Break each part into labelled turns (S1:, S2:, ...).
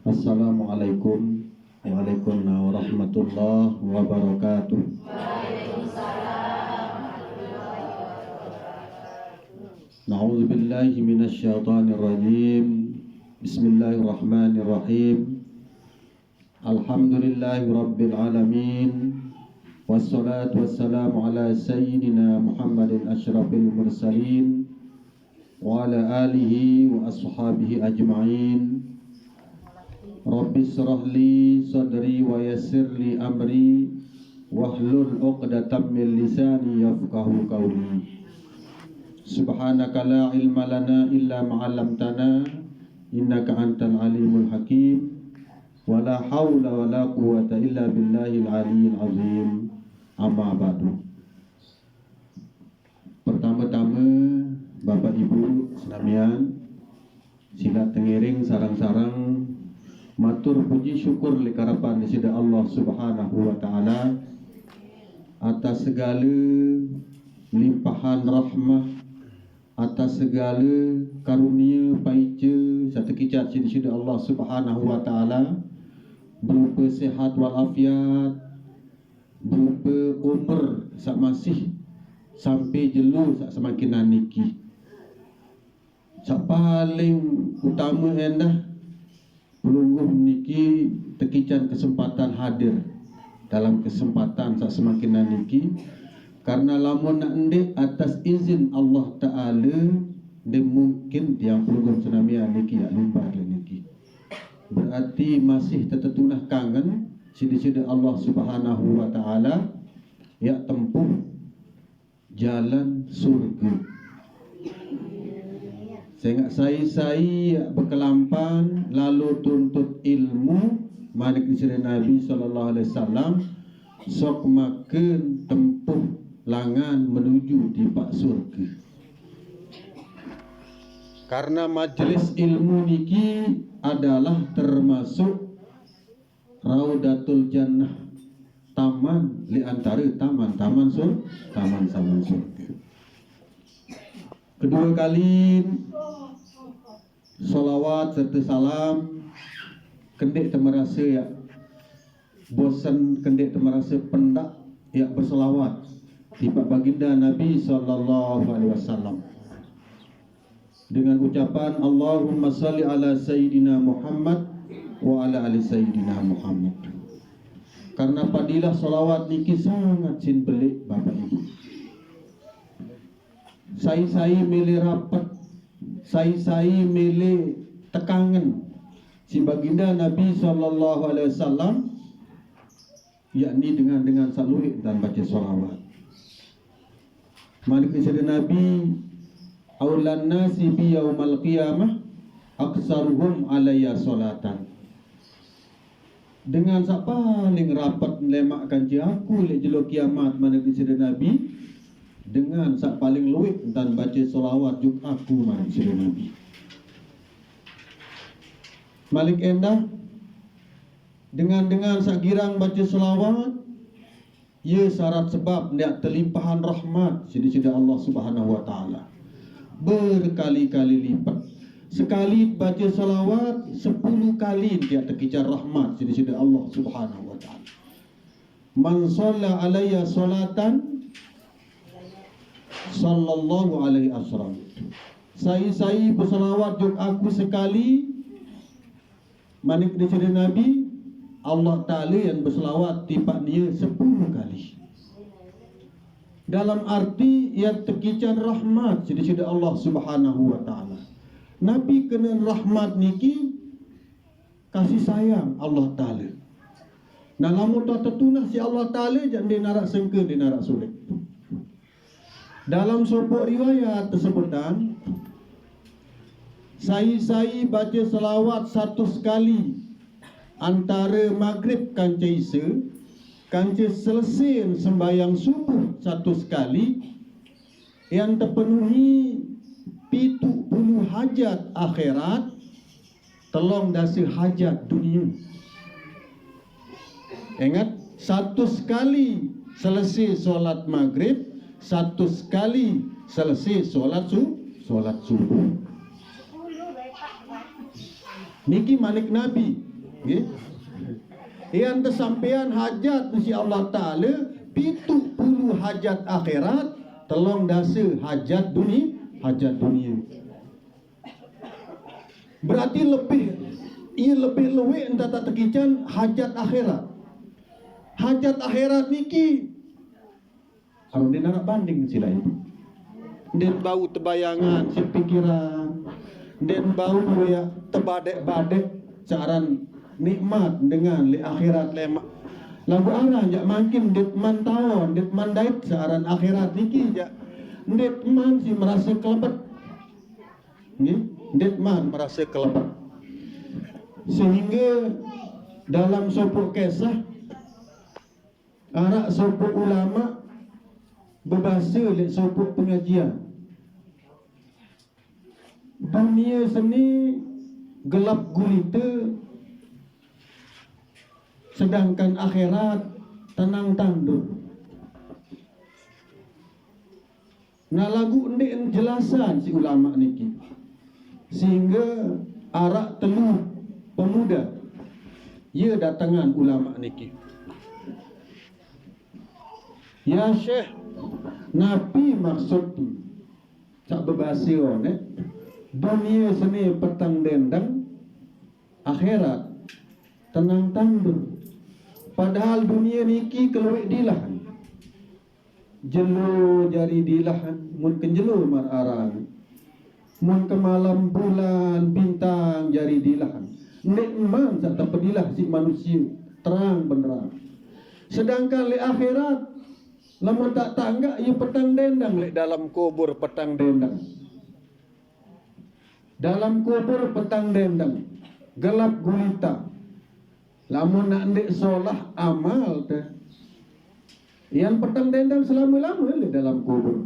S1: Assalamualaikum warahmatullahi wabarakatuh. Na'udzu billahi minasy syaithanir rajim. Bismillahirrahmanirrahim. Alhamdulillahi rabbil alamin. Wassalatu wassalamu ala sayyidina Muhammadin asyrafil mursalin wa ala alihi wa ashabihi ajma'in. Rabbi shrah li sadri wa yassir li amri wahlul 'uqdatam min lisani yafqahu qawli. Subhanaka la ilma lana illa ma 'allamtana innaka antal alimul hakim. Wa la haula wa la quwwata illa billahil aliyyil azim. Amma ba'du. Pertama-tama Bapak Ibu senamian, sila tengiring sarang-sarang matur puji syukur likarapan disida Allah Subhanahu wa taala atas segala limpahan rahmah, atas segala karunia paica satu kicat disida Allah Subhanahu wa taala, berupa sihat walafiat, berupa umur sak masih sampai jelu sak semakin naniki. Sak paling utama endah pelungguh niki tekican kesempatan hadir dalam kesempatan sak semakin naniki, karena lamun nak endek atas izin Allah Taala dia mungkin yang pelungguh senamia niki ya limpah niki. Berarti masih tetetunah kangen sida-sida Allah Subhanahu wa taala ya tempuh jalan surga. Sehingga saya berkelampan lalu tuntut ilmu malik disira Nabi sallallahu alaihi wasallam sok makan tempuh langan menuju di pak surga. Karena majlis ilmu niki adalah termasuk Raudatul Jannah, taman li antara taman-taman surga. Kedua kali solawat serta salam kendek temerasa ya bosan, kendek temerasa pendak ya bersolawat di pak baginda Nabi sallallahu alaihi wasallam dengan ucapan Allahumma salli ala sayyidina Muhammad wa ala ali sayyidina Muhammad. Karena fadilah solawat niki sangat sin belik Bapak Ibu. Saya milih rapat, saya milih tekangan si baginda Nabi sallallahu alaihi wasallam, yakni dengan saluhid dan baca solawat. Malik disira Nabi aulan nasi bi yaumal qiyamah aksaruhum alayya solatan. Dengan sak paling rapat lemakkan aku lek jelo kiamat Malik disira Nabi, dengan sak paling luwih dan baca solawat juk aku Malik disira Nabi. Malik endah dengan sak girang baca solawat ia syarat sebab ndak terlimpahan rahmat sida-sida Allah Subhanahu wa taala berkali-kali lipat. Sekali baca salawat 10 kali dia terkejar rahmat sida-sida Allah Subhanahu wa taala. Man shalla alayya salatan sallallahu alaihi wasallam. Saya bersalawat juk aku sekali, manik disida Nabi Allah Taala yang bersalawat tipak dia 10 kali. Dalam arti yang terkejar rahmat sida-sida Allah Subhanahu wa taala. Nabi kena rahmat niki kasih sayang Allah Ta'ala. Nah lamun tu tertunah si Allah Ta'ala jangan dia narak sengke, dia narak sulit. Dalam sebuah riwayat tersebutan saya baca selawat 100 kali antara maghrib kanca isa kanca selesai sembahyang subuh 100 kali yang terpenuhi 70 hajat akhirat telong dasi hajat dunia. Ingat 100 kali selesai solat maghrib, 100 kali selesai solat subuh. Niki malik Nabi Nggih. Yang tersampean hajat si Allah Ta'ala 70 hajat akhirat, telung dasa hajat dunia. Berarti ia lebih luwih entah tak terkican hajat akhirat. Hajat akhirat niki kalau dia nak banding sila itu. Dia bau terbayangan si pikiran, dia bau ya terbadek-badek caran nikmat dengan li akhirat lemak. Lagu arah jak makin det man tawon, det man dait searan akhirat niki jak det man si merasa kelebet. Nggih, det man merasa kelebet. Sehingga dalam sopok kisah arak sopok ulama berbahasa lek sopok pengajian. Dunia seni gelap gulita, sedangkan akhirat tenang tandur. Nah lagu ini jelasan si ulama niki, sehingga arak teluh pemuda ia datangan ulama niki. Ya Syekh, napi maksud tak berbahasa orang dunia seni petang dendang, akhirat tenang tandur. Padahal dunia niki keluar dilahan, jelo jari dilahan, mun kenjelo mar arang, mun ke malam bulan bintang jari dilahan. Nikmat tak terpedilah si manusia terang benderang. Sedangkan le akhirat lama tak tangga ia petang dendang le dalam kubur petang dendang. Dalam kubur petang dendang, gelap gulita. Lamun nak ndek solah amal teh. Yang petang dendang selama-lama le dalam kubur.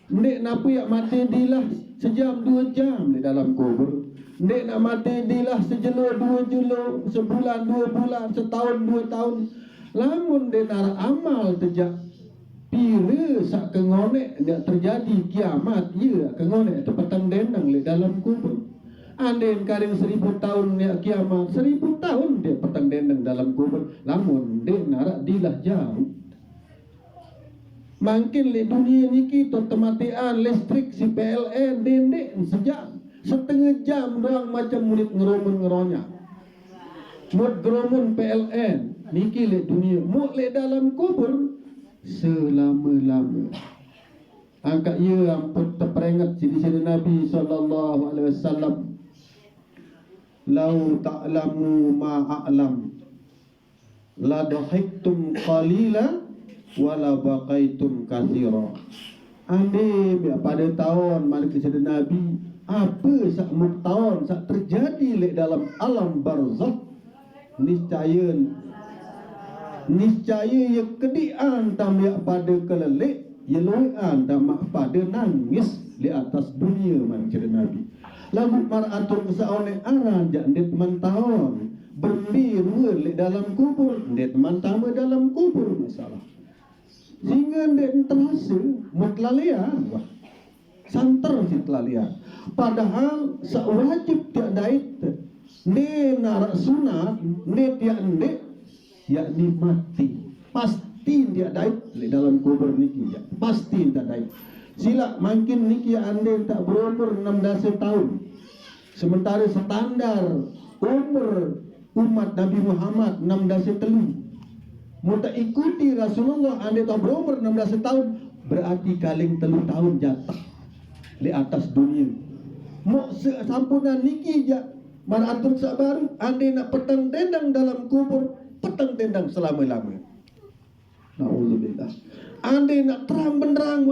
S1: Ndek napa yak mati dilah sejam 2 jam le dalam kubur. Ndek nak mati dilah sejelo 2 jelo, sebulan 2 bulan, setahun 2 tahun. Lamun ndek nak amal tejak bila sak kengonek ndak terjadi kiamat ya kengonek tu petang dendang le dalam kubur. Andai karing 1000 tahun ya kiamat, 1000 tahun dia petang dendang dalam kubur. Lamun dia narak dilah jauh. Makin le dunia niki to tematian listrik si PLN dendek sejam, setengah jam doang macam murid ngeromun ngeronya. Mut geromun PLN niki le dunia, mut le dalam kubur selama-lama. Angkat ia ampun terperingat sini Nabi SAW. Lau ta'lamu ma a'lam la dhahiktum qalila wa la baqaitum katsira. Andai pada tahun mari kepada Nabi apa sak tahun sak terjadi le dalam alam barzakh, niscaya ya kedian tam ya pada kelelek ya loan tam pada nangis di atas dunia mari kepada Nabi. Lagu maratul kesaone aran jak ndet mentahun berbiru le dalam kubur, ndet mentama dalam kubur masalah. Sehingga ndet terasa mutlalia wah santer si tlalia. Padahal sak wajib tiak dait ne narak sunat ne tiak ndet yakni mati. Pasti dia dait le dalam kubur niki ya. Pasti tak dait. Sila makin niki ande tak berumur 16 tahun. Sementara standar umur umat Nabi Muhammad 16 tahun. Mau tak ikuti Rasulullah ande tak berumur 16 tahun, berarti kaling 3 tahun jatah di atas dunia. Mau sampunan niki ja maratul sabar ande nak petang dendang dalam kubur, petang dendang selama-lamanya. Nauzubillah. Andai nak terang benderang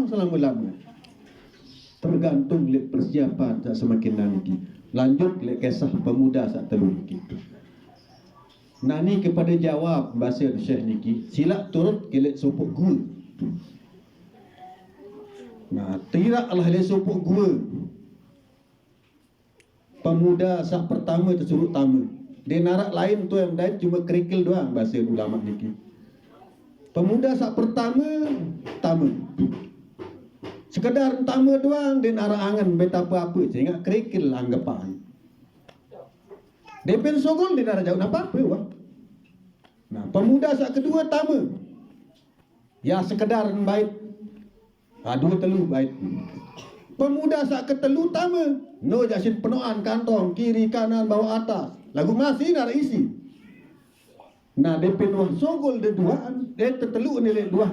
S1: selama-lamanya. Tergantung le persiapan tak semakin nanti. Lanjut le kisah pemuda sak telu niki. Nani kepada jawab bahasa Syekh niki, sila turut kelek sopok gua. Nah, tiraklah le sopok gua. Pemuda sak pertama tersuruh tamu. Dia narak lain tu yang lain cuma kerikil doang bahasa ulama niki. Pemuda sak pertama tamu. Sekedar tamu doang din arah angan betapa apa sehingga kerikil anggapan. Depen sogol dia nak jauh apa wah. Nah, pemuda sak kedua tama. Ya sekedar baik. Dua telu baik. Pemuda sak ketelu tama. No jasin penoan kantong kiri kanan bawah atas. Lagu masih nak isi. Nah, depen wah sogol dia duaan, tetelu ni le dua.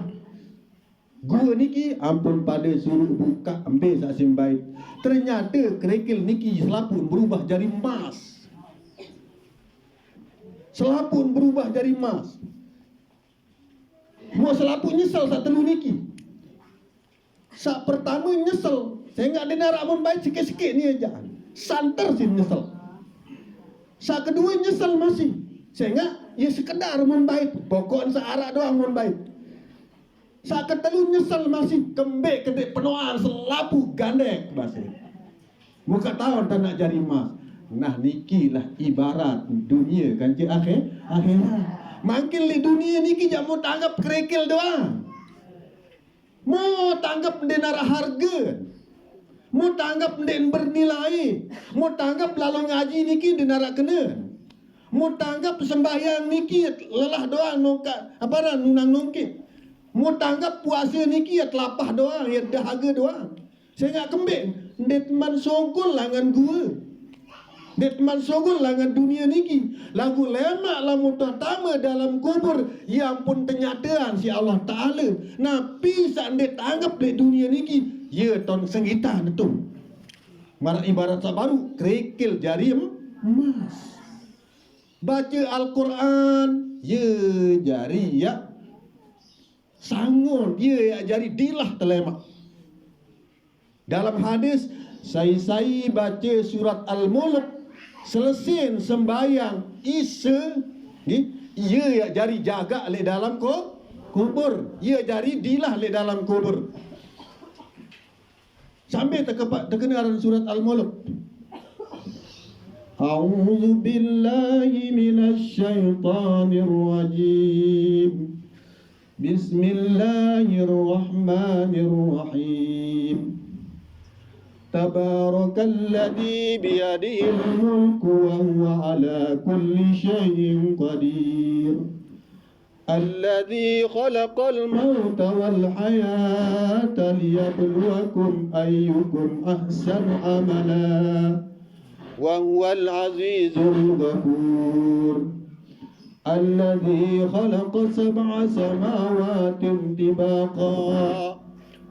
S1: Gua niki ampun pada suruh buka ambil sak sim baik. Ternyata kerikil niki selapun berubah jadi emas. Selapun berubah jadi emas. Mua selapun nyesal sak telu niki. Sak pertama nyesal. Saya enggak ada narak mun baik sikit-sikit ni aja. Santer sih nyesal. Sak kedua nyesal masih. Saya enggak ya sekedar mun baik. Pokok searak doang mun baik. Sak ketelu nyesal masih. Kembek kedek penoan selapu gandek bahasa. Muka tahun tak nak jadi emas. Nah niki lah ibarat dunia kan je akhirat. Makin li dunia niki jak mau tanggap kerikil doang. Mau tanggap denara harga. Mau tanggap den bernilai. Mau tanggap lalu ngaji niki denara kena. Mau tanggap sembahyang niki lelah doang nongkat apa ran nunang nongkit. Mau tanggap puasa niki ya telapah doang, ya dahaga doang. Saya enggak kembek. Detman sogol langan gua. Detman sogol langan dunia niki. Lagu lemak lamu tama dalam kubur. Yang pun kenyataan si Allah Ta'ala. Napi saat dia tanggap di dunia niki. Ya ton senggita itu. Marak ibarat sabaru. Kerikil jari emas. Baca Al-Quran. Ya jari ya. Sangun. Ya jari dilah telemak. Dalam hadis. Saya baca surat Al-Mulk. Selesai sembahyang Isa ni, ia ya jari jaga le dalam kubur. Ia jari dilah le dalam kubur. Sampai terkenaran surat Al-Mulk. A'udzu billahi minasy syaithanir rajim. Bismillahirrahmanirrahim. Tabarakalladzi biyadihil mulku wa huwa ala kulli syai'in qadir. Alladzi khalaqal mauta wal hayata liyabluwakum ayyukum ahsanu amala. Wa huwal azizul ghafur. Alladzi khalaqa sab'a samawatin tibaqa.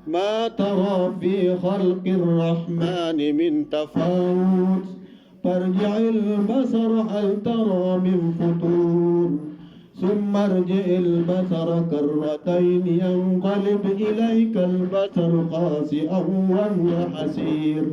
S1: ما ترى في خلق الرحمن من تفاوت فارجع البصر هل ترى من فطور ثم ارجع البصر كرتين ينقلب إليك البصر خاسئا وهو حسير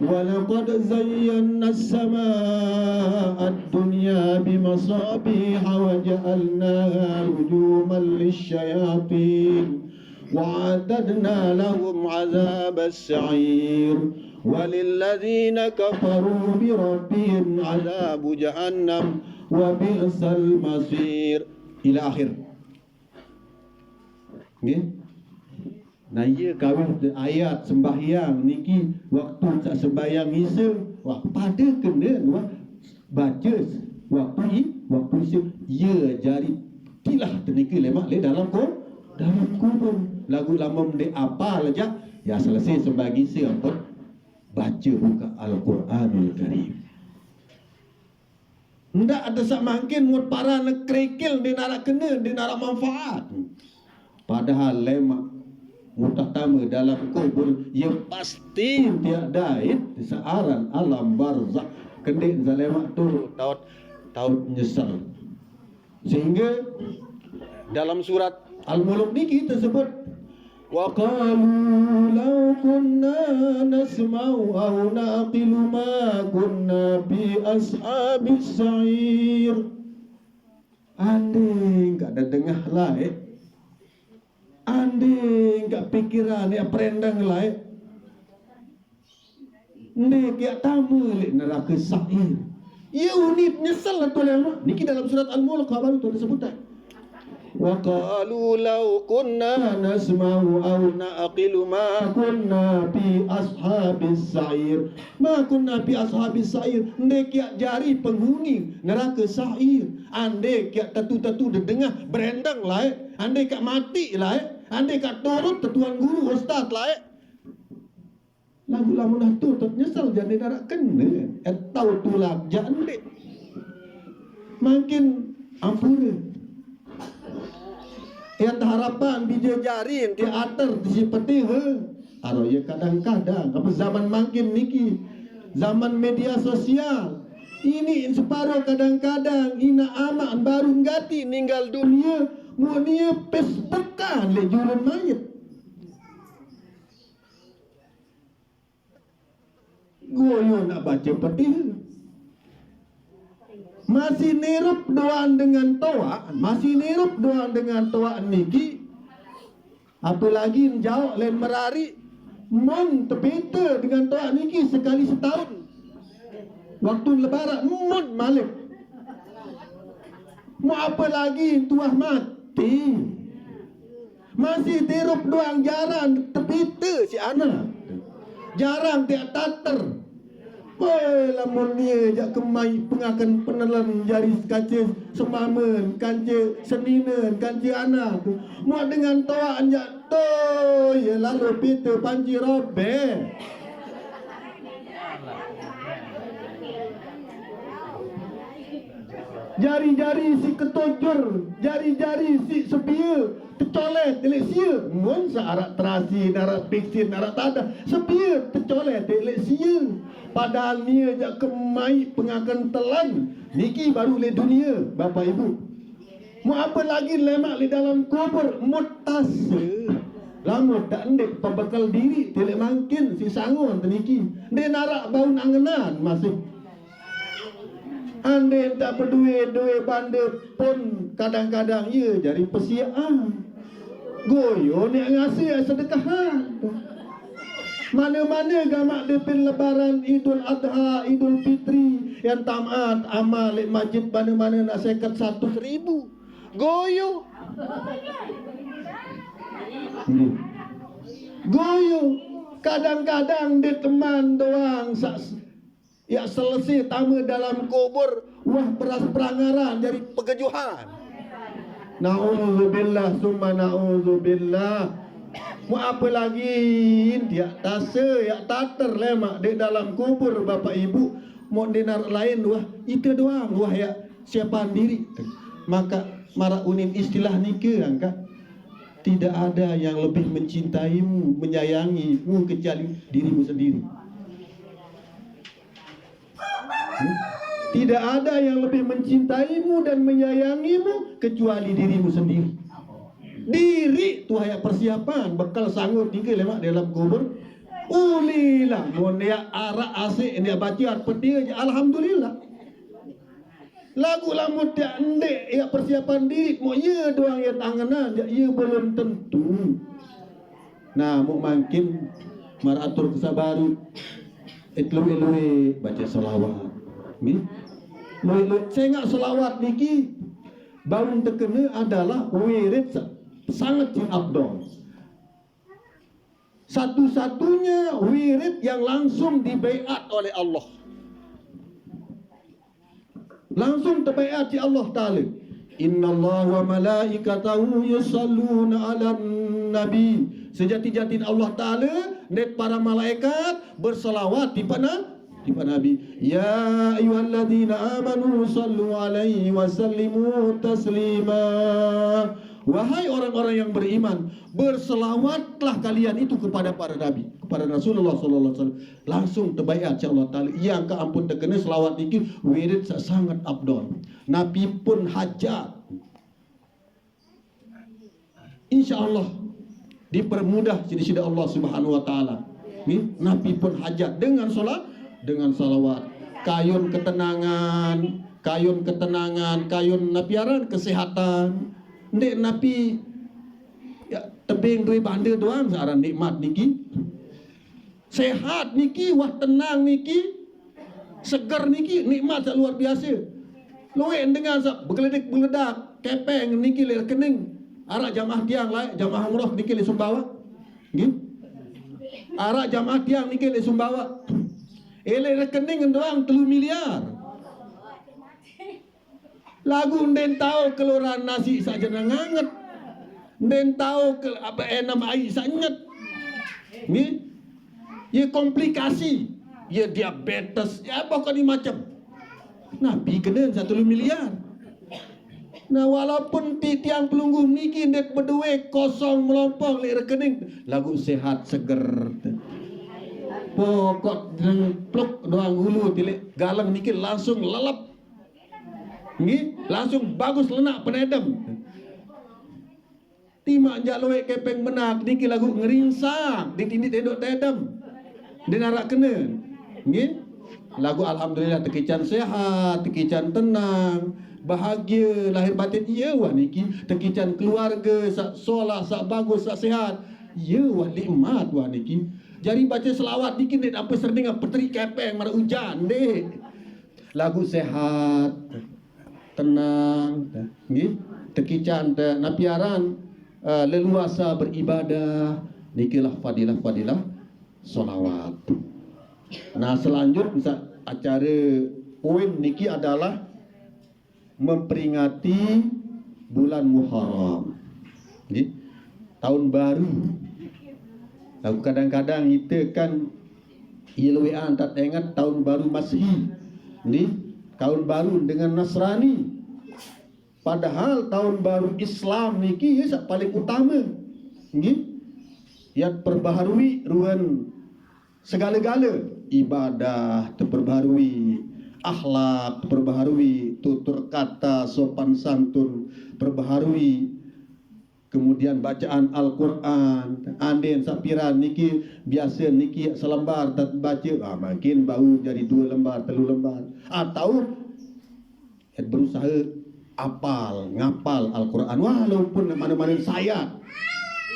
S1: ولقد زينا السماء الدنيا بمصابيح وجعلناها رجوما للشياطين وَأَعْتَدْنَا لَهُمْ عَذَابَ السَّعِيرِ وَلِلَّذِينَ كَفَرُوا بِرَبِّهِمْ عَذَابُ جَهَنَّمَ وَبِئْسَ الْمَصِيرُ ila akhir. Nggih. Nah iya kawin ayat sembahyang niki waktu sak sembahyang Isa wah pada kena wah baca waktu isu ya jari tilah teniki lemak le dalam kubur. Lagu lama mendek apa aja ya selesai sebagi siapa baca buka Al-Quranul Karim. Ndak ada sak mungkin mut para nak kerikil di narak kena di narak manfaat. Padahal lemak mutatama dalam kubur ya pasti tiada searan alam barzakh kendek zalemak tu taut nyesal. Sehingga dalam surat Al-Mulk niki tersebut wa qalu law kunna nasma'u aw naqilu ma kunna bi ashabis sa'ir. Andai enggak ada dengar lah andai enggak pikiran ya perendang lah ni dia tamu le neraka sa'ir. Ya unit nyesal tu lama niki dalam surat Al-Mulk baru tu disebutkan. wa qalu law kunna nasma'u aw na'qilu ma kunna fi ashabis sa'ir. Ma kunna fi ashabis sa'ir. Ndek ya jari penghuni neraka sa'ir. Andai kat tatu-tatu dia dengar berendang lah andai kat mati lah andai kat turut tuan guru ustaz lah lagu lama dah tu nyesal jadi nak kena tahu tulak jande makin ampura yang harapan bija jari teater di seperti aro ya kadang-kadang apa zaman makin niki zaman media sosial ini separuh kadang-kadang ina aman baru ngati ninggal dunia munia Facebookan le juran mayat goyo nak baca peti masih nirup doan dengan toa masih nirup doan dengan toa niki apalagi jauh lain merari mon tepita dengan toa niki sekali setahun waktu lebaran mun malik mau apa lagi tuah mati masih tirup doang jarang tepita si anak jarang tiap tater woi lamun dia jak kemai pengakan penelan jari kaca semamen kaca seninen kaca anak tu mau dengan toa anjak to ya lalu pita panci robe jari-jari si ketojur, jari-jari si sepia, tercolek telek sia. Mun searak terasi, narak piksin, narak tada, sepia tercolek telek sia. Padahal dia jak kemai pengakan telan. Niki baru le dunia, Bapak Ibu. Mau apa lagi lemak di dalam kubur mutase. Lama tak ndek pembekal diri telek mangkin si sangon teniki. Dia narak bau angenan masih. Andai tak berduit-duit banda pun kadang-kadang ya jadi persiaan. Goyo ni ngasih sedekahan. Mana-mana gamak depin lebaran Idul Adha, Idul Fitri yang tamat amal di masjid mana-mana nak sekat 100,000. Goyo. Goyo. Kadang-kadang dia teman doang ya selesai tamu dalam kubur wah beras perangaran dari pegejuhan. Na'udzubillah summa na'udzubillah. Mau apa lagi dia tase ya tater lemak di dalam kubur Bapak Ibu mau dinar lain wah itu doang wah ya siapa diri. Maka mara unin istilah nikah angka tidak ada yang lebih mencintaimu menyayangimu kecuali dirimu sendiri. Tidak ada yang lebih mencintaimu dan menyayangimu kecuali dirimu sendiri. Diri tu hanya persiapan bekal sanggup tinggal lemak dalam kubur. Ulilah mun dia arak asik dia baca peti aja alhamdulillah. Lagu lamun dia endek ya persiapan diri mau ye doang ya tanganan ya ye belum tentu. Nah mau makin maratur kesabaru itlu-ilui baca selawat. Saya ingat selawat niki baru terkena adalah wirid sangat abdol. Satu-satunya wirid yang langsung dibaiat oleh Allah. Langsung terbaiat di Allah Ta'ala. Innallaha wa malaikatahu yusalluna 'alan nabi. Sejati-jatin Allah Ta'ala dan para malaikat berselawat di mana? Di Nabi. Ya ayyuhalladzina amanu sallu alaihi wa sallimu taslima. Wahai orang-orang yang beriman, berselawatlah kalian itu kepada para nabi, kepada Rasulullah sallallahu alaihi wasallam. Langsung terbaiat Allah Taala. Yang ke ampun terkena selawat niki wirid sangat abdol. Nabi pun hajat. Insyaallah dipermudah sida-sida Allah Subhanahu wa taala. Nabi pun hajat dengan salawat. Kayun ketenangan, kayun napiaran kesehatan. Ndek napi ya tebing duit banda doang sekarang nikmat niki. Sehat niki, wah tenang niki. Segar niki nikmat luar biasa. Luin dengan bergeledik berledak kepeng niki le rekening arak jamaah tiang lah jamaah umrah niki le Sumbawa nggih arak jamaah tiang niki le Sumbawa ele rekening doang 3 miliar lagu nden tahu keluaran nasi saja nganget nden tahu ke apa enam air sanyet nggih ya komplikasi ya diabetes ya pokoknya macam Nabi kena 1 miliar. Nah walaupun tiang pelunggu niki dek berdua kosong melompong le rekening lagu sehat seger. Pokok pluk doang hulu tilik galang niki langsung lelap. Nggih, langsung bagus lenak penedem. Timak jak luwek kepeng benak niki lagu ngeringsang ditindit tendok tedem. Denarak kena. Nggih. Lagu alhamdulillah tekican sehat, tekican tenang, bahagia lahir batin iya wah niki, tekican keluarga sak solah, sak bagus, sak sehat. Iya wah nikmat wah niki. Jadi baca selawat niki nek apa serding peteri kepeng mara hujan dek. Lagu sehat, tenang, nggih. Tekican napiaran leluasa beribadah, nikilah fadilah-fadilah solawat. Nah selanjutnya acara poin niki adalah memperingati bulan Muharram, tahun baru. Lalu kadang-kadang kita kan ilwean tak ingat tahun baru Masehi, tahun baru dengan Nasrani. Padahal tahun baru Islam niki ya paling utama, yang perbaharui ruan segala-gala. Ibadah terperbaharui, akhlak terperbaharui, tutur kata, sopan santun terperbaharui, kemudian bacaan Al-Quran. Anden sapiran niki biasa niki selembar tak baca, makin bau jadi 2 lembar 3 lembar, atau berusaha apal ngapal Al-Quran walaupun mana-mana saya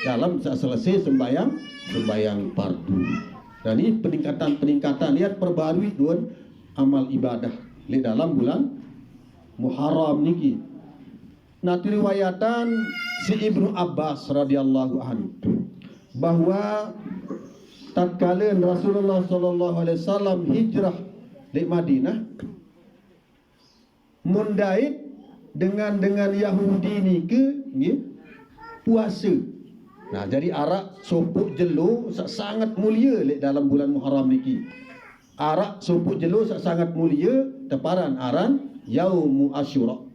S1: dalam selesai sembahyang fardu. Dan ini peningkatan lihat perbarui duan amal ibadah di dalam bulan Muharram niki. Nah riwayatan si Ibnu Abbas radhiyallahu anhu bahwa tatkala Rasulullah sallallahu alaihi wasallam hijrah di Madinah mundait dengan Yahudi niki puasa. Nah, jadi arak sopuk jelo sangat mulia dalam bulan Muharram niki. Arak sopuk jelo sangat mulia teparan aran Yaumu Asyura.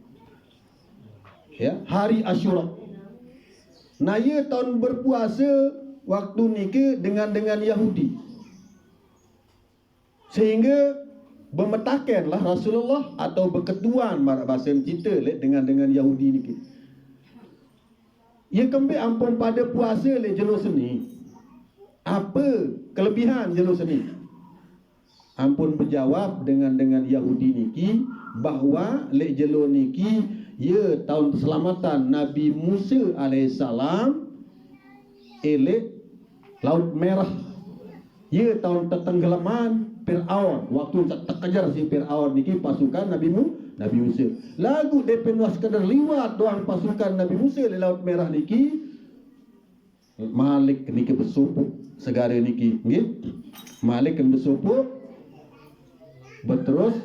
S1: Ya, hari Asyura. Nah, ia tahun berpuasa waktu niki dengan Yahudi. Sehingga bermetakanlah Rasulullah atau berketuan bahasa kita dengan Yahudi niki. Ia kembali ampun pada puasa le jelo seni. Apa kelebihan jelo seni? Ampun berjawab dengan Yahudi niki bahawa le jelo niki ia tahun keselamatan Nabi Musa alaihissalam elek Laut Merah. Ia tahun tertenggelaman Fir'aun, waktu terkejar si Fir'aun niki pasukan Nabi Musa. Lagu depen was sekadar liwat doang pasukan Nabi Musa di Laut Merah niki. Malik niki bersupuk segara niki, nggih. Malik bersupuk. Berterus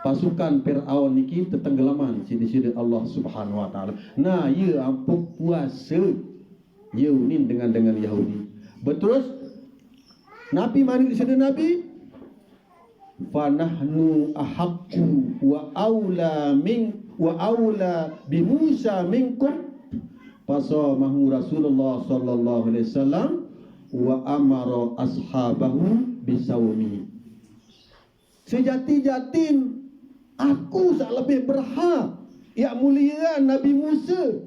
S1: pasukan Fir'aun niki tertenggelaman sidi-sidi Allah Subhanahu wa taala. Nah, ia ampun puasa. Ia unin dengan Yahudi. Berterus Nabi mari di sini Nabi fanahnu ahaqqu wa aula bi Musa minkum fasamahu Rasulullah sallallahu alaihi wasallam wa amara ashabahu bisawmi. Sejati-jatin aku sak lebih berhak ya mulia Nabi Musa.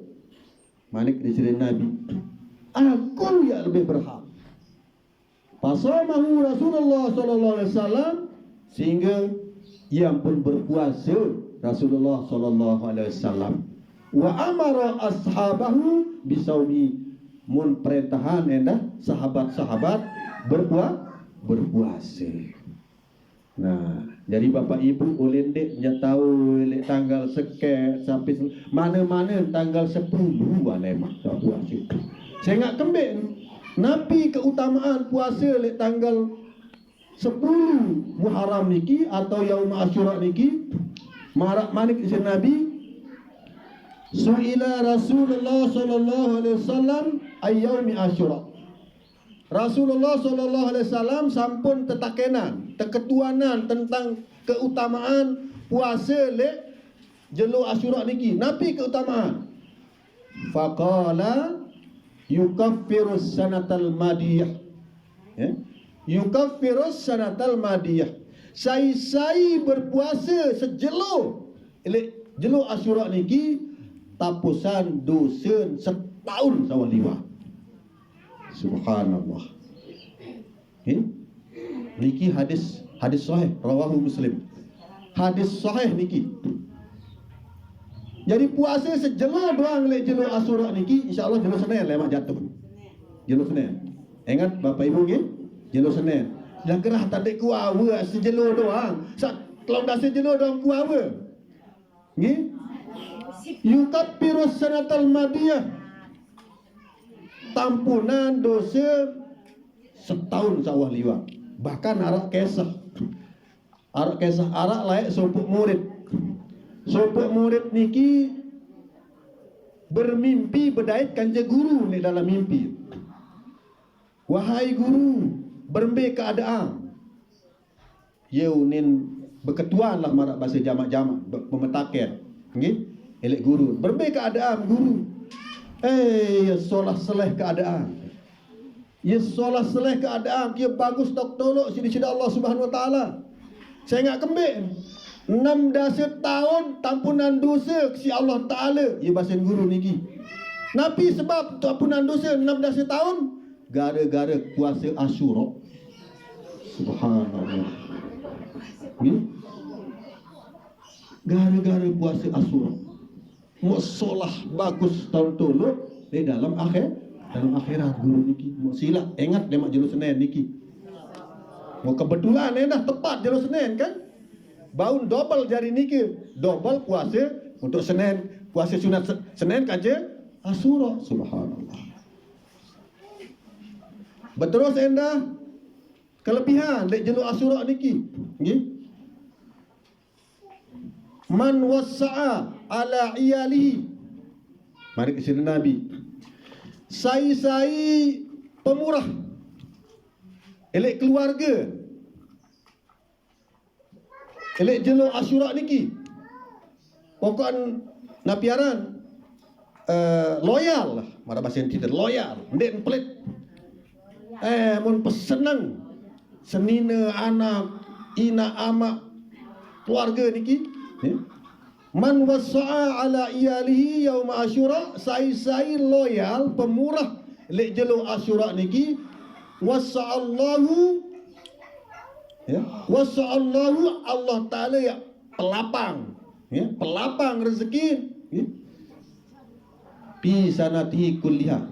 S1: Malik di sini Nabi, aku ya lebih berhak. Fasamahu Rasulullah sallallahu alaihi wasallam, sehingga ia pun berpuasa Rasulullah sallallahu alaihi wasallam. Wa amara ashabahu bisawmi, mun perintahan endah sahabat-sahabat berpuasa. Nah, jadi bapak ibu boleh dek tahu lek tanggal seket sampai mana-mana tanggal 10 alemak tak puasa. Saya nak kembing napi keutamaan puasa lek tanggal 10 Muharram niki atau Yaum Asyura niki marak manik isi Nabi su'ila Rasulullah sallallahu alaihi wasallam ayyaumi Asyura. Rasulullah sallallahu alaihi wasallam sampun tetakenan, teketuanan tentang keutamaan puasa lek jelo Asyura niki. Napi keutamaan. Faqala yukaffirus sanatal madiyah. Ya. Yukaffirus sanatal madiyah. Sai-sai berpuasa sejelo lek jelo Asyura niki tapusan dosa setahun sawal liwat. Subhanallah. Niki hadis sahih rawahu Muslim. Hadis sahih niki. Jadi puasa sejelo doang lek jelo Asyura niki insyaallah jelo Senin lemak jatuh. Jelo Senin. Ingat Bapak Ibu nggih? Jelo Senin. Yang kerah tadi kuawa sejelo doang. Kalau dah sejelo doang kuawa. Nggih? Yukaffirus sanatal madiyah. Tampunan dosa setahun sawah liwat. Bahkan arak kisah arak layak sopuk murid. Sopuk murid niki bermimpi berdait kanja guru ni dalam mimpi. Wahai guru, berembe keadaan. Yeunin berketuan lah marak bahasa jamak-jamak pemetaken. Nggih? Elek guru, berembe keadaan guru. Ya solah seleh keadaan. Ya solah seleh keadaan. Dia bagus tak tolok sini-sini Allah Subhanahu Wa Taala. Saya ingat kembing 6 dasar tahun tampunan dosa si Allah Taala. Ya bahasa guru niki. Nabi sebab tampunan dosa 6 dasar tahun gara-gara puasa Asyura. Subhanallah. Gara-gara puasa Asyura. Mau solah bagus tahun tolok di dalam akhirat guru niki. Mau silap ingat dia mak jelo Senin niki. Mau kebetulan dah tepat jelo Senin kan. Baun double jari niki. Double puasa untuk Senin, puasa sunat Senin kaje Asyura. Subhanallah. Berterus endah kelebihan lek jelo Asyura niki. Nggih. Man wasa'a ala iyalihi. Mari ke sini Nabi. Sai pemurah elek keluarga. Elek jelo Asyura niki. Pokok napiaran loyal lah. Mara bahasa tidak loyal. Ndek pelit. Mun pesenang senina anak ina amak keluarga niki. Man wasa'a ala iyalihi yaum Asyura, sai loyal pemurah lek jelo Asyura niki. Wasa'allahu wasa'allahu Allah Taala ya pelapang, ya pelapang rezeki, ya. Pi sanati kulliha.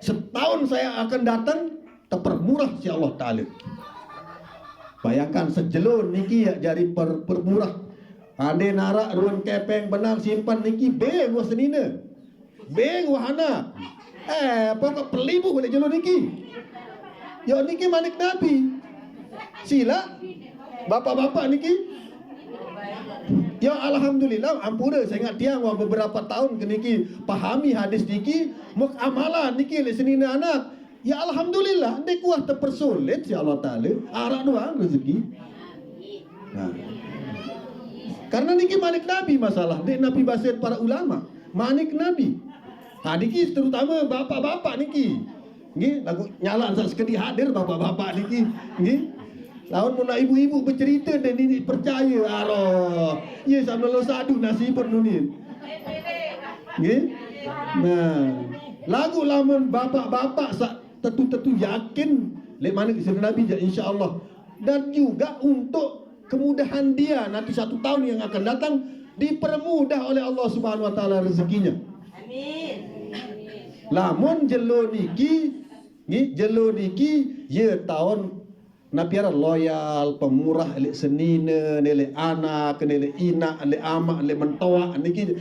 S1: Setahun saya akan datang terpermurah si Allah Taala. Bayangkan sejelo niki ya jadi permurah. Ade narak ruan kepeng benang simpan niki beng wa senina. Beng wahana. Pokok pelibu boleh jelo niki. Yo niki manik Nabi. Sila bapak-bapak niki. Ya alhamdulillah ampura saya ingat tiang wa beberapa tahun ke niki pahami hadis niki muk amalan niki le senina anak. Ya alhamdulillah ndek kuah terpersulit si Allah Taala. Arak doang rezeki. Nah. Karena niki manik Nabi masalah. Dek Nabi bahasa para ulama. Manik Nabi. Niki terutama bapak-bapak niki. Nggih, lagu nyalan sekedi hadir bapak-bapak niki. Nggih. Lawan mun ibu-ibu bercerita dan ini percaya Allah. Ya sambil sadu nasibun nunin. Nggih. Nah, lagu lamun bapak-bapak tetu-tetu yakin lek manik Nabi insyaallah. Dan juga untuk kemudahan dia nanti 1 tahun yang akan datang dipermudah oleh Allah Subhanahu Wa Taala rezekinya. Amin. Lamun jelo niki ya tahun Napi ara loyal, pemurah, elek senina, elek anak, elek ina, elek amak, elek mentoa niki.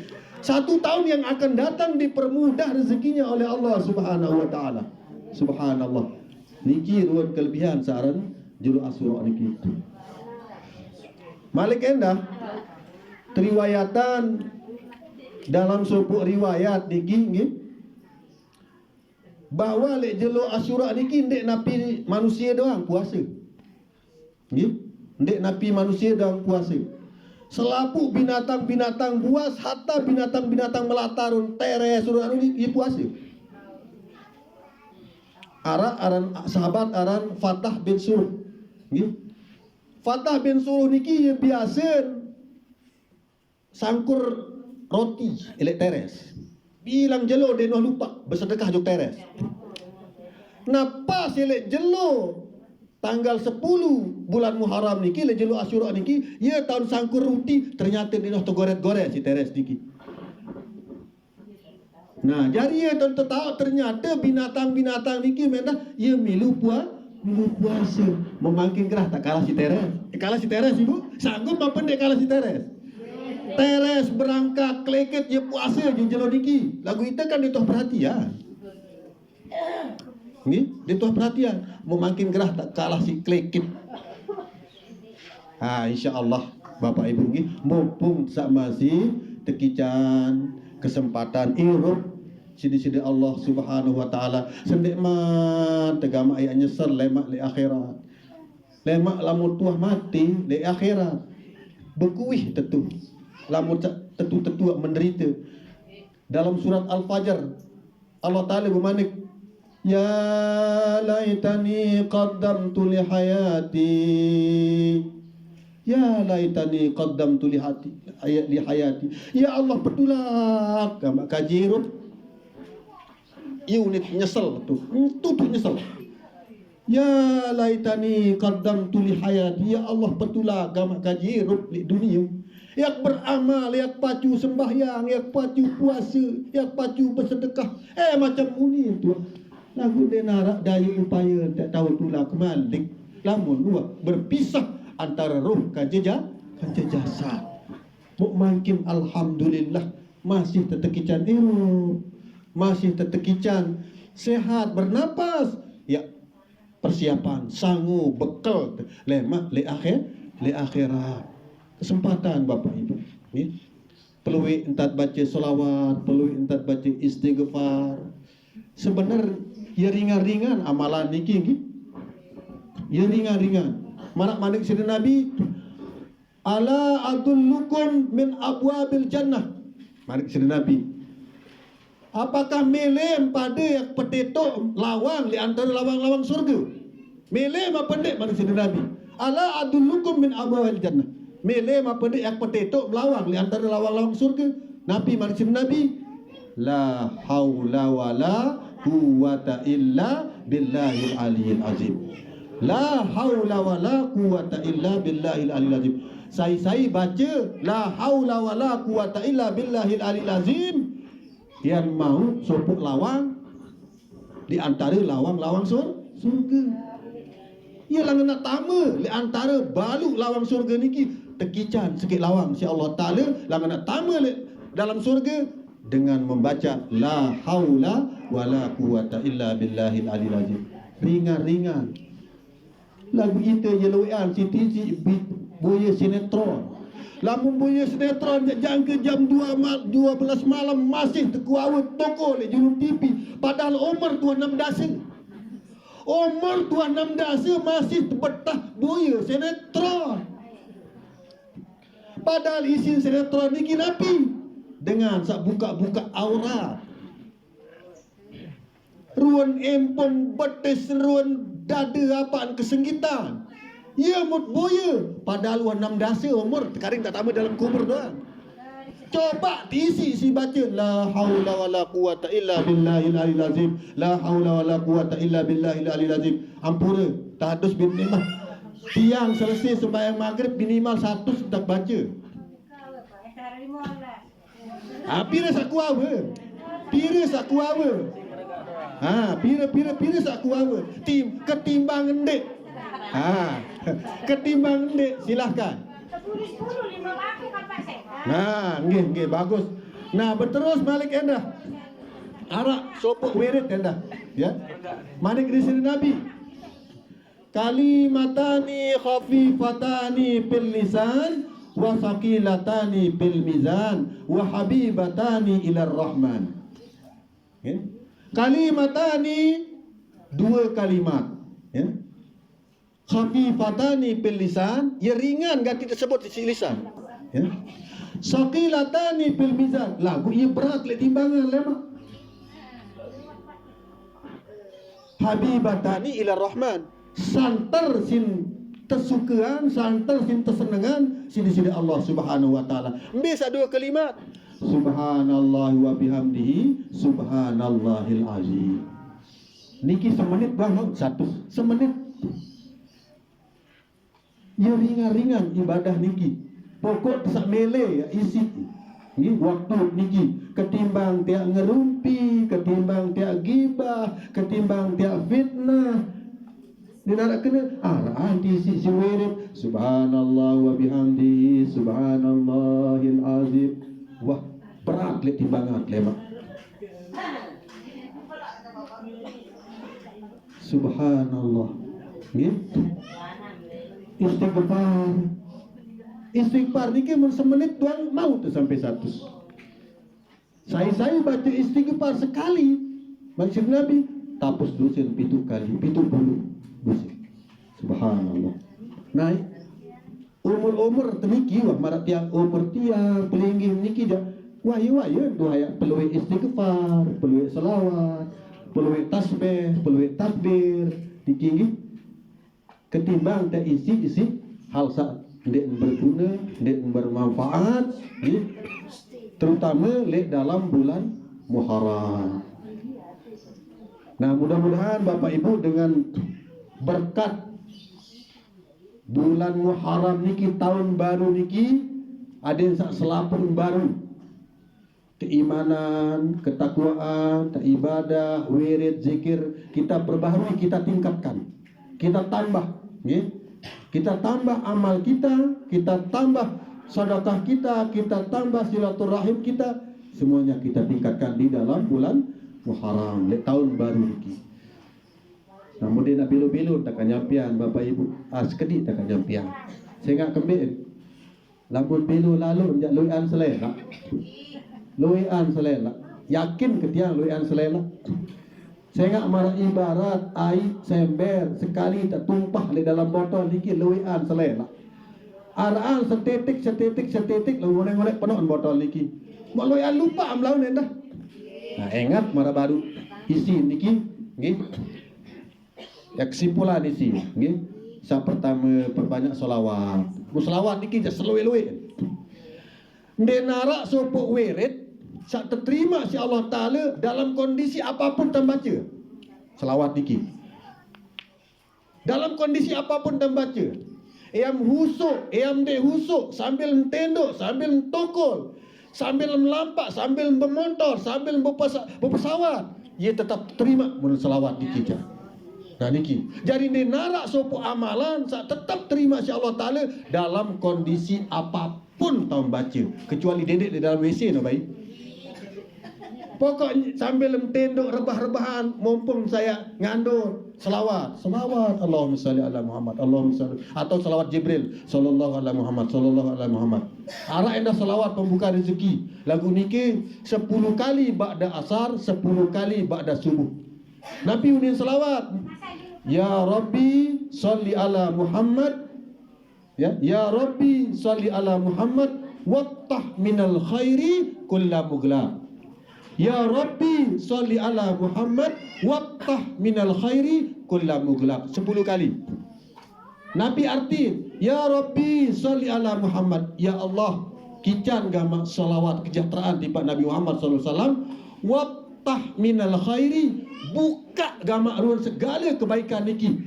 S1: 1 tahun yang akan datang dipermudah rezekinya oleh Allah Subhanahu wa taala. Subhanallah. Niki ruan kelebihan saran juru Asyura niki. Malik endah riwayatan dalam sebuah riwayat niki nggih bahwa lek jelo Asyura niki ndek napi manusia doang puasa. Nggih, ndek napi manusia doang puasa. Selapu binatang-binatang buas hatta binatang-binatang melatarun teres suruh niki puasa. Aran sahabat aran Fatah bin Suruh. Nggih. Fatah bin Suruh niki biasa sangkur roti elek teres. Bilang jelo dia noh lupa bersedekah jok teres. Napa selek jelo tanggal 10 bulan Muharram niki le jelo Asyura niki ya tahun sangkur roti ternyata dia noh tergoret-goret si teres niki. Nah, jadi ya tentu tahu ternyata binatang-binatang niki mentah ya milu puasa memangkin gerah tak kalah si teres. Kalah si teres ibu sanggup apa pendek kalah si teres. Teres berangkat kleket je puasa je jelo niki. Lagu itu kan dituh perhatian. Ni dituh perhatian. Memangkin gerah tak kalah si kleket. Insya-Allah Bapak Ibu nggih mumpung sama si tekican kesempatan irup sidi-sidi Allah Subhanahu wa taala sendek man tegama ayat nyesel lemak le akhirat. Lemak lamun tuah mati le akhirat. Bekuih tetu. Lamun tetu-tetu menderita. Dalam surat Al-Fajr Allah Ta'ala bermanik ya laitani qaddamtu li hayati ya laitani qaddamtu li hayati ya Allah petulak kamak kajirup unit nyesel tu nyesel ya laitani qaddamtu li hayati ya Allah petulak kamak kajirup li dunia yak beramal, yak pacu sembahyang, yak pacu puasa, yak pacu bersedekah. Macam ini tu. Lagu dia narak daya upaya tak tahu tulah kemalik. Lamun dua berpisah antara roh kan jasad. Muk mangkin alhamdulillah masih tetekican masih tetekican sehat bernapas. Ya persiapan sanggup bekal lemak le akhirat. Kesempatan Bapak Ibu ni peluit entat baca selawat, peluit entat baca istighfar. Sebenar ya ringan-ringan amalan niki nggih. Ya ringan-ringan. Manak-manik sini Nabi ala adullukum min abwabil jannah. Manik sini Nabi. Apakah melem pada yang peteto lawang di antara lawang-lawang surga? Melem apa pendek manik sini Nabi. Ala adullukum min abwabil jannah. Melem apa dia yang peteto melawang di antara lawang-lawang surga. Nabi manusia Nabi la haula wala quwata illa billahil aliyil azim. La haula wala quwata illa billahil aliyil azim. Saya baca la haula wala quwata illa billahil aliyil azim. Yang mau sopuk lawang di antara lawang-lawang surga. Ia lang nak tama di antara balu lawang surga niki tekican sikit lawang si Allah Taala lang nak tama dalam surga dengan membaca la haula wala quwata illa billahil aliyil azim. Ringan-ringan. Lagu kita jeluan si boya sinetron. Lamun boya sinetron jangka jam 12 malam masih terkuawat toko le jurung TV padahal umur tuan 6 dasa. Umur tuan 6 dasa masih betah boya sinetron. Padahal isi sinetron ni Nabi dengan sak buka-buka aurat. Ruan empon betis ruan dada apaan kesenggitan. Ya mut boya padahal luan 6 dasa umur tekaring tak tambah dalam kubur doang. Coba diisi si baca la haula wala quwata illa billahil aliyil azim. La haula wala quwata illa billahil aliyil azim. Ampura tahadus bin nimah. Tiang selesai sembahyang maghrib minimal 100 tak baca. Pira saku apa? Pira saku apa? Pira saku apa? Ketimbang endek. Ketimbang dek, silahkan.
S2: Tulis dulu 5 waktu kan Pak Sek.
S1: Nggih, bagus. Nah, berterus balik endah. Arak sopok wirid endah, ya. Manik di sini Nabi. Kalimatani khafifatani fil lisan wa thaqilatani fil mizan wa habibatani ila rahman. Ya. Kalimatani, dua kalimat, ya. Khafifatani fil lisan, ya ringan ganti tersebut di lisan, ya. Thaqilatani fil mizan, lagu ia berat le timbangan lemak. Habibatani ila rahman, santer sin tersukaan, santer sin tersenengan sini Allah Subhanahu wa taala. Bisa dua kalimat. Subhanallah wa bihamdihi subhanallahil azim. Niki semenit bang, satu semenit. Ya ringan-ringan ibadah niki. Pokok sak mele ya isi. Ini waktu niki ketimbang tiak ngerumpi, ketimbang tiak gibah, ketimbang tiak fitnah. Dia nak kena araan di si wirid subhanallah wa bihamdihi subhanallahil azim. Wah, berat le timbangan lemak. Subhanallah. Gitu. Istighfar niki mun semenit doang mau tu sampai 100. Saya baca istighfar sekali. Maksud Nabi tapus dosen 7 kali, 70 dosen. Subhanallah. Naik umur teniki wah marak tiang umur tiang pelinggih niki dah. Wah ya doa peluit istighfar, peluit selawat, peluit tasbih, peluit takbir ditinggi ketimbang tak isi hal sak dek berguna, dek bermanfaat, terutama lek dalam bulan Muharram. Nah, mudah-mudahan Bapak Ibu dengan berkat bulan Muharram niki, tahun baru niki, ada yang selapun baru, keimanan, ketakwaan, ibadah, wirid, zikir kita perbaharui, kita tingkatkan, kita tambah, kita tambah amal kita tambah sedekah kita tambah silaturahim kita, semuanya kita tingkatkan di dalam bulan Muharram, tahun baru niki. Namun dia nak bilu-bilu takkan nyampian Bapak Ibu. Sekedik takkan nyampian. Saya nak kembali. Lamun bilu lalu jak luian selera. Luian selera. Yakin ketiang luian selera. Saya nak marah ibarat air sember sekali tak tumpah di dalam botol dikit luian selera. Araan setetik lalu ngolek penuh botol niki. Mau luian lupa amlau nendah. Nah, ingat marah baru isi niki nggih. Ya kesimpulan isi nggih. Yang pertama perbanyak selawat. Selawat niki je seluwe-luwe. Denara sopok wirid sak terterima si Allah Taala dalam kondisi apapun tembaca. Selawat niki. Dalam kondisi apapun tembaca. Ayam husuk, ayam dek husuk sambil mentenduk, sambil mentokol, sambil melampak, sambil bermotor, sambil berpesawat, ia tetap terima mun selawat niki je. Nah niki. Jadi dia narak sopo amalan sak tetap terima si Allah Taala dalam kondisi apapun tahu baca, kecuali dedek di dalam WC no baik. Pokoknya sambil mentenduk rebah-rebahan mumpung saya ngandung selawat Allahumma salli ala Muhammad Allahumma salli, atau selawat Jibril sallallahu ala Muhammad sallallahu ala Muhammad. Arah indah selawat pembuka rezeki. Lagu niki 10 kali ba'da asar, 10 kali ba'da subuh. Nabi unin selawat. Ya Rabbi salli ala Muhammad. Ya Rabbi salli ala Muhammad wattah minal khairi kulla mughlaq. Ya Rabbi salli ala Muhammad wattah minal khairi kulla mughlaq. 10 kali. Nabi arti ya Rabbi salli ala Muhammad. Ya Allah, kican gama salawat kejahteraan di Pak Nabi Muhammad sallallahu alaihi wasallam. Wattah minal khairi, buka gama ruang segala kebaikan niki.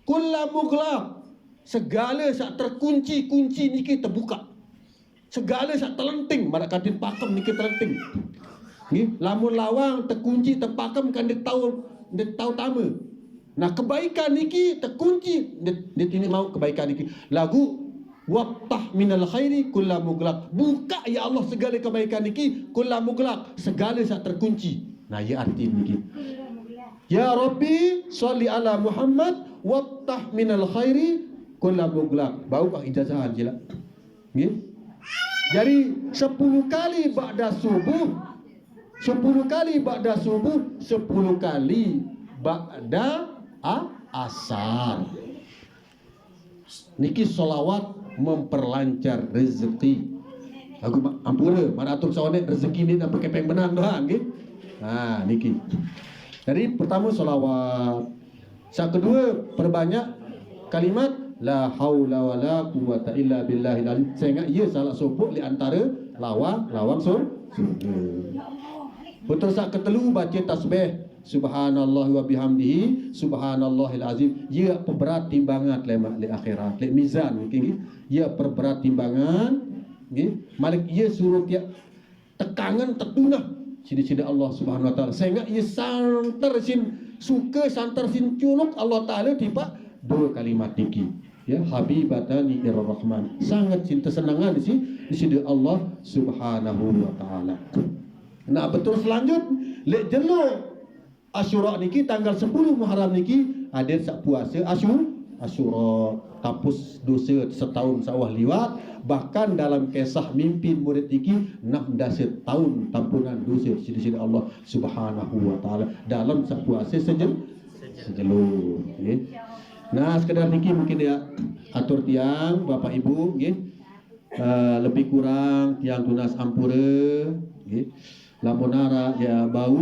S1: Kulla mughlaq, segala sak terkunci niki terbuka. Segala sak terlenting, pada katin pakem niki terlenting. Nggih, lamun lawang terkunci terpakem kan dia tahu tama. Nah kebaikan niki terkunci dia tidak mau kebaikan niki. Lagu waftah minal khairi kullu muglaq. Buka ya Allah segala kebaikan niki kullu muglaq, segala sak terkunci. Nah ya arti niki. Ya Rabbi sholli ala Muhammad waftah minal khairi kullu muglaq. Bau kah ijazahan je lah. Nggih. Jadi 10 kali ba'da subuh, 10 kali ba'da subuh, 10 kali ba'da asar. Niki solawat memperlancar rezeki. Aku ampura, mana atur sawane rezeki ni nak pakai peng menang doang, nggih. Nah, niki. Jadi pertama solawat. Yang kedua perbanyak kalimat la haula wala quwata illa billahil azim. Saya ingat ia salah sopok di antara lawang surga. Betul sak ketelu baca tasbih subhanallah wa bihamdihi subhanallahil azim. Ia perberat timbangan lemak di akhirat, di mizan mungkin. Ia perberat timbangan, nggih. Malik ia suruh tiap tekangan tertunah sidi-sidi Allah Subhanahu wa taala. Sehingga ia santar sin suka santar sin culuk Allah taala tiba dua kalimat niki. Ya habibatani irrahman. Sangat cinta senangan di sidi Allah Subhanahu wa taala. Nah betul selanjut lek jelo Asyura niki tanggal 10 Muharram niki ada sak puasa Asyura, tapus dosa setahun sawah liwat. Bahkan dalam kisah mimpin murid niki 16 tahun tampunan dosa sidi-sidi Allah Subhanahu wa taala dalam sak puasa sejelo nggih. Nah sekedar niki mungkin ya atur tiang Bapak Ibu nggih. Lebih kurang tiang tunas ampura nggih. Lamunara ya bau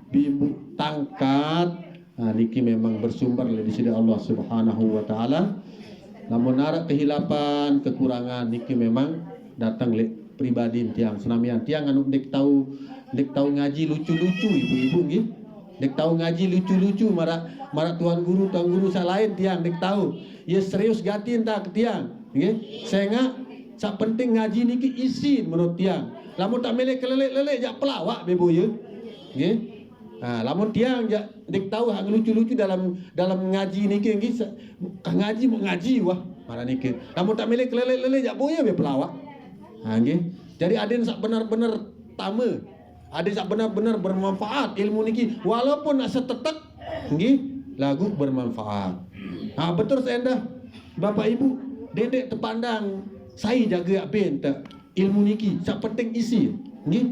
S1: bimu tangkat. Nah, niki memang bersumber dari sisi Allah Subhanahu wa taala. Lamunara kehilapan, kekurangan niki memang datang le pribadi tiang senamian tiang anu dek tahu ngaji lucu-lucu ibu-ibu nggih. Dek tahu ngaji lucu-lucu marak tuan guru sak lain tiang dek tahu. Ya serius gatin tak ke tiang nggih. Sehingga sak penting ngaji niki isi menurut tiang. Lamun tak melek kelelek-lelek jak pelawak bebo ya. Nggih. Nah, lamun tiang jak dik tahu hang lucu-lucu dalam ngaji niki nggih ngaji mau ngaji wah mana niki. Lamun tak melek kelelek-lelek jak boya be pelawak. Ha nggih. Jadi aden sak benar-benar tama. Aden sak benar-benar bermanfaat ilmu niki walaupun nak setetek nggih lagu bermanfaat. Ha betul seendah Bapak Ibu, dedek terpandang saya jaga apen tak ilmu niki sak penting isi nggih.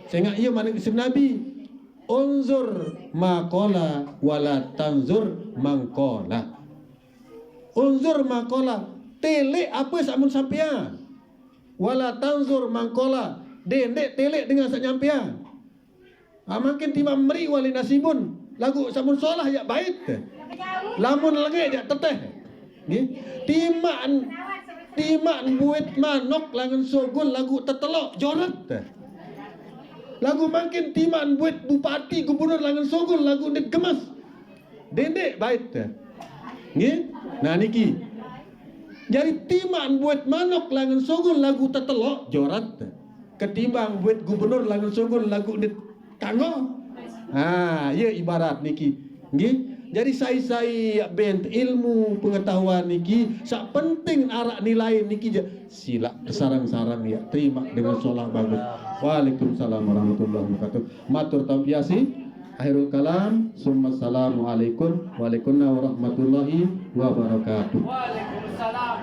S1: Saya ingat ia mana kisah Nabi unzur maqala wala tanzur mangqala. Unzur maqala telek apa samun sampean wala tanzur mangqala dendek telek dengan sak nyampean. Makin timam meri wali nasibun lagu samun solah ya bait lamun lagi jak teteh nggih. Timan buat manok langan sogol lagu tetelok jorat. Lagu makin timan buat bupati gubernur langan sogol lagu dit gemas. Dendek bait. Nggih. Nah niki. Jadi timan buat manok langan sogol lagu tetelok jorat. Ketimbang buat gubernur langan sogol lagu dit kanggo. Ya ibarat niki. Nggih. Jadi saya bent ilmu pengetahuan niki sak penting arak nilai niki sila sarang-sarang ya terima dengan sholat bagus. Waalaikumsalam warahmatullahi wabarakatuh. Matur tampiasi akhirul kalam summa assalamualaikum warahmatullahi wabarakatuh.
S3: Waalaikumsalam.